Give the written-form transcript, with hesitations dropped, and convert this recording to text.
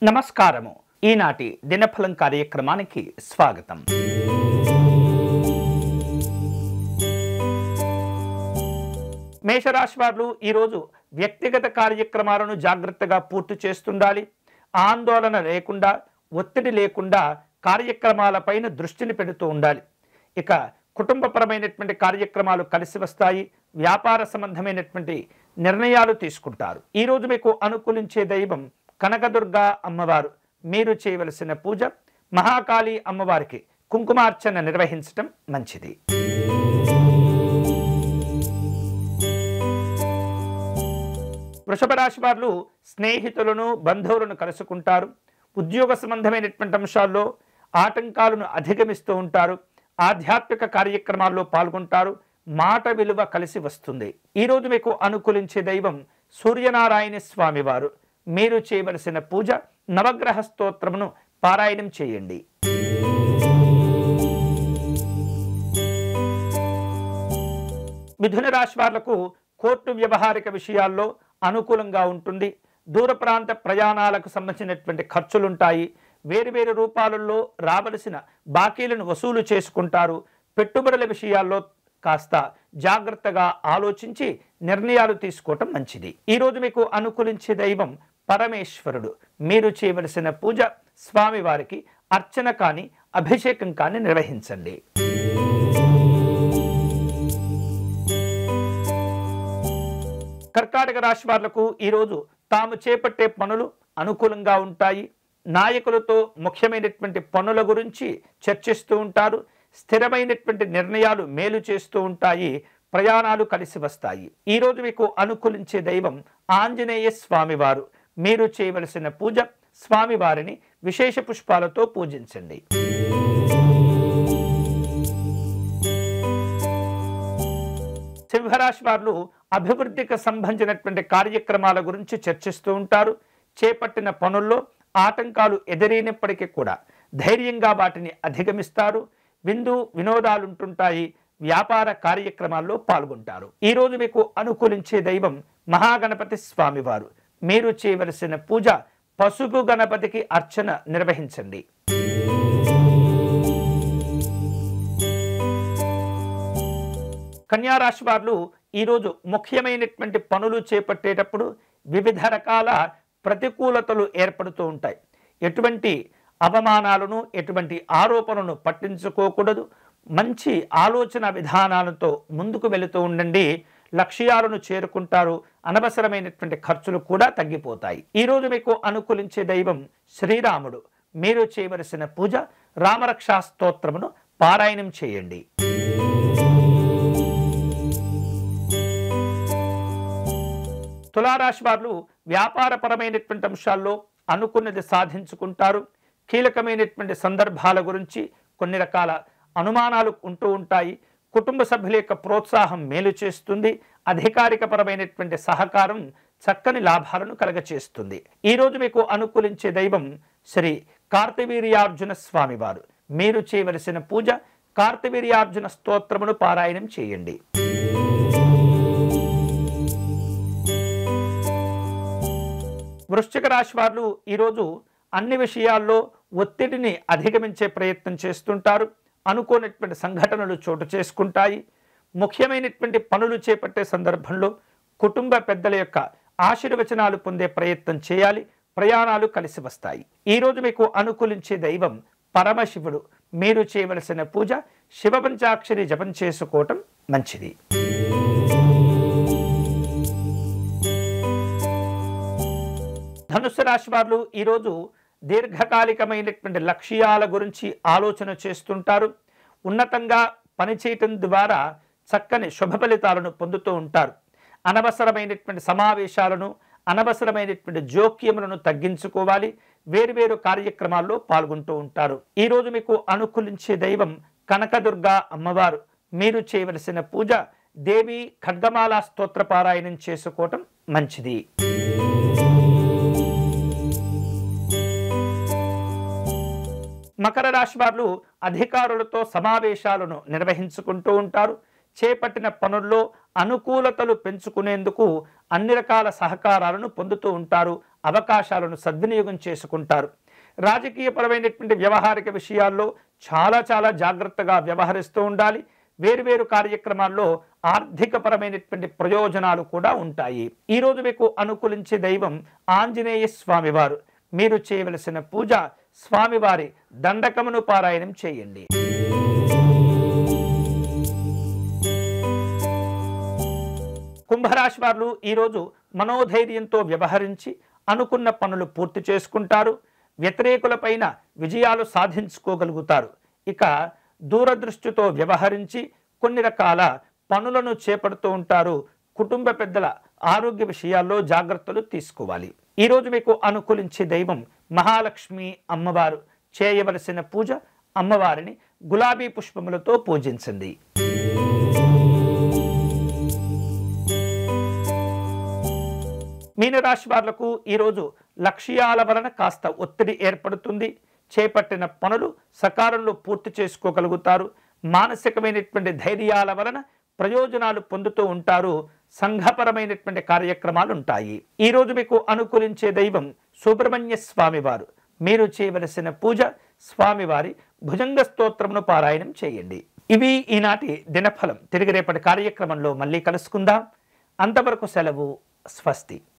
నమస్కారము. ఈనాటి దినఫలం కార్యక్రమానికి స్వాగతం. మేషరాశి వారు ఈరోజు వ్యక్తిగత కార్యక్రమాలను జాగ్రత్తగా పూర్తి చేస్తుండాలి. ఆందోళన లేకుండా, ఒత్తిడి లేకుండా కార్యక్రమాలపైన దృష్టిని పెడుతూ ఉండాలి. ఇక కుటుంబపరమైనటువంటి కార్యక్రమాలు కలిసి వస్తాయి. వ్యాపార సంబంధమైనటువంటి నిర్ణయాలు తీసుకుంటారు. ఈరోజు మీకు అనుకూలించే దైవం కనకదుర్గా అమ్మవారు. మీరు చేయవలసిన పూజ మహాకాళి అమ్మవారికి కుంకుమార్చన నిర్వహించడం మంచిది. వృషభ రాశి వారు స్నేహితులను, బంధువులను కలుసుకుంటారు. ఉద్యోగ సంబంధమైనటువంటి అంశాల్లో ఆటంకాలను అధిగమిస్తూ ఉంటారు. ఆధ్యాత్మిక కార్యక్రమాల్లో పాల్గొంటారు. మాట విలువ కలిసి వస్తుంది. ఈరోజు మీకు అనుకూలించే దైవం సూర్యనారాయణ స్వామి వారు. మీరు చేయవలసిన పూజ నవగ్రహ స్తోత్రమును పారాయణం చేయండి. మిథున రాశి వాళ్లకు కోర్టు వ్యవహారిక విషయాల్లో అనుకూలంగా ఉంటుంది. దూర ప్రాంత ప్రయాణాలకు సంబంధించినటువంటి ఖర్చులుంటాయి. వేరువేరు రూపాలలో రావలసిన బాకీలను వసూలు చేసుకుంటారు. పెట్టుబడుల విషయాల్లో కాస్త జాగ్రత్తగా ఆలోచించి నిర్ణయాలు తీసుకోవటం మంచిది. ఈరోజు మీకు అనుకూలించే దైవం పరమేశ్వరుడు. మీరు చేయవలసిన పూజ స్వామివారికి అర్చన కానీ అభిషేకం కానీ నిర్వహించండి. కర్కాటక రాశి వాళ్లకు ఈరోజు తాము చేపట్టే పనులు అనుకూలంగా ఉంటాయి. నాయకులతో ముఖ్యమైనటువంటి పనుల గురించి చర్చిస్తూ ఉంటారు. స్థిరమైనటువంటి నిర్ణయాలు మేలు చేస్తూ ఉంటాయి. ప్రయాణాలు కలిసి వస్తాయి. ఈరోజు మీకు అనుకూలించే దైవం ఆంజనేయ స్వామివారు. మీరు చేయవలసిన పూజ స్వామివారిని విశేష పుష్పాలతో పూజించండి. సింహరాశి వారు అభివృద్ధికి సంబంధించినటువంటి కార్యక్రమాల గురించి చర్చిస్తూ ఉంటారు. చేపట్టిన పనుల్లో ఆటంకాలు ఎదురైనప్పటికీ కూడా ధైర్యంగా వాటిని అధిగమిస్తారు. వినోదాలుంటుంటాయి. వ్యాపార కార్యక్రమాల్లో పాల్గొంటారు. ఈరోజు మీకు అనుకూలించే దైవం మహాగణపతి స్వామివారు. మీరు చేయవలసిన పూజ పసుపు గణపతికి అర్చన నిర్వహించండి. కన్యారాశి వారు ఈరోజు ముఖ్యమైనటువంటి పనులు చేపట్టేటప్పుడు వివిధ రకాల ప్రతికూలతలు ఏర్పడుతూ ఉంటాయి. ఎటువంటి అవమానాలను, ఎటువంటి ఆరోపణలను పట్టించుకోకూడదు. మంచి ఆలోచన విధానాలతో ముందుకు వెళుతూ ఉండండి. లక్ష్యాలను చేరుకుంటారు. అనవసరమైనటువంటి ఖర్చులు కూడా తగ్గిపోతాయి. ఈరోజు మీకు అనుకూలించే దైవం శ్రీరాముడు. మీరు చేయవలసిన పూజ రామరక్షా స్తోత్రమును పారాయణం చేయండి. తులారాశి వారు వ్యాపారపరమైనటువంటి అంశాల్లో అనుకున్నది సాధించుకుంటారు. కీలకమైనటువంటి సందర్భాల గురించి కొన్ని రకాల అనుమానాలు ఉంటూ ఉంటాయి. కుటుంబ సభ్యుల యొక్క ప్రోత్సాహం మేలు చేస్తుంది. అధికారికపరమైనటువంటి సహకారం చక్కని లాభాలను కలగచేస్తుంది. ఈరోజు మీకు అనుకూలించే దైవం శ్రీ కార్తవీర్యార్జున స్వామివారు. మీరు చేయవలసిన పూజ కార్తవీర్యార్జున స్తోత్రమును పారాయణం చేయండి. వృశ్చిక రాశి వారు ఈరోజు అన్ని విషయాల్లో ఒత్తిడిని అధిగమించే ప్రయత్నం చేస్తుంటారు. అనుకోనటువంటి సంఘటనలు చోటు చేసుకుంటాయి. ముఖ్యమైనటువంటి పనులు చేపట్టే సందర్భంలో కుటుంబ పెద్దల యొక్క ఆశీర్వచనాలు పొందే ప్రయత్నం చేయాలి. ప్రయాణాలు కలిసి వస్తాయి. ఈరోజు మీకు అనుకూలించే దైవం పరమశివుడు. మీరు చేయవలసిన పూజ శివ పంచాక్షరి జపం చేసుకోవటం మంచిది. ధనుస్సు రాశి వారు ఈరోజు దీర్ఘకాలికమైనటువంటి లక్ష్యాల గురించి ఆలోచన చేస్తుంటారు. ఉన్నతంగా పనిచేయటం ద్వారా చక్కని శుభ ఫలితాలను పొందుతూ ఉంటారు. అనవసరమైనటువంటి సమావేశాలను, అనవసరమైనటువంటి జోక్యములను తగ్గించుకోవాలి. వేరువేరు కార్యక్రమాల్లో పాల్గొంటూ ఉంటారు. ఈరోజు మీకు అనుకూలించే దైవం కనకదుర్గా అమ్మవారు. మీరు చేయవలసిన పూజ దేవి ఖడ్గమాల స్తోత్ర పారాయణం చేసుకోవటం మంచిది. మకర రాశి వారు అధికారులతో సమావేశాలను నిర్వహించుకుంటూ ఉంటారు. చేపట్టిన పనుల్లో అనుకూలతలు పెంచుకునేందుకు అన్ని రకాల సహకారాలను పొందుతూ ఉంటారు. అవకాశాలను సద్వినియోగం చేసుకుంటారు. రాజకీయపరమైనటువంటి వ్యవహారిక విషయాల్లో చాలా జాగ్రత్తగా వ్యవహరిస్తూ ఉండాలి. వేరువేరు కార్యక్రమాల్లో ఆర్థికపరమైనటువంటి ప్రయోజనాలు కూడా ఉంటాయి. ఈరోజు మీకు అనుకూలించే దైవం ఆంజనేయ స్వామివారు. మీరు చేయవలసిన పూజ స్వామివారి దండకమును పారాయణం చేయండి. కుంభరాశి వారు ఈరోజు మనోధైర్యంతో వ్యవహరించి అనుకున్న పనులు పూర్తి చేసుకుంటారు. వ్యతిరేకులపైన విజయాలు సాధించుకోగలుగుతారు. ఇక దూరదృష్టితో వ్యవహరించి కొన్ని రకాల పనులను చేపడుతూ ఉంటారు. కుటుంబ పెద్దల ఆరోగ్య విషయాల్లో జాగ్రత్తలు తీసుకోవాలి. ఈరోజు మీకు అనుకూలించే దైవం మహాలక్ష్మి అమ్మవారు. చేయవలసిన పూజ అమ్మవారిని గులాబీ పుష్పములతో పూజించండి. మీనరాశి వాళ్లకు ఈరోజు లక్ష్యాల వలన కాస్త ఒత్తిడి ఏర్పడుతుంది. చేపట్టిన పనులు సకాలంలో పూర్తి చేసుకోగలుగుతారు. మానసికమైనటువంటి ధైర్యాల వలన ప్రయోజనాలు పొందుతూ ఉంటారు. సంఘపరమైనటువంటి కార్యక్రమాలు ఉంటాయి. ఈరోజు మీకు అనుకూలించే దైవం సుబ్రహ్మణ్య స్వామివారు. మీరు చేయవలసిన పూజ స్వామివారి భుజంగ స్తోత్రమును పారాయణం చేయండి. ఇవి ఈనాటి దినఫలం. తిరిగి రేపటి కార్యక్రమంలో మళ్ళీ కలుసుకుందాం. అంతవరకు సెలవు. స్వస్తి.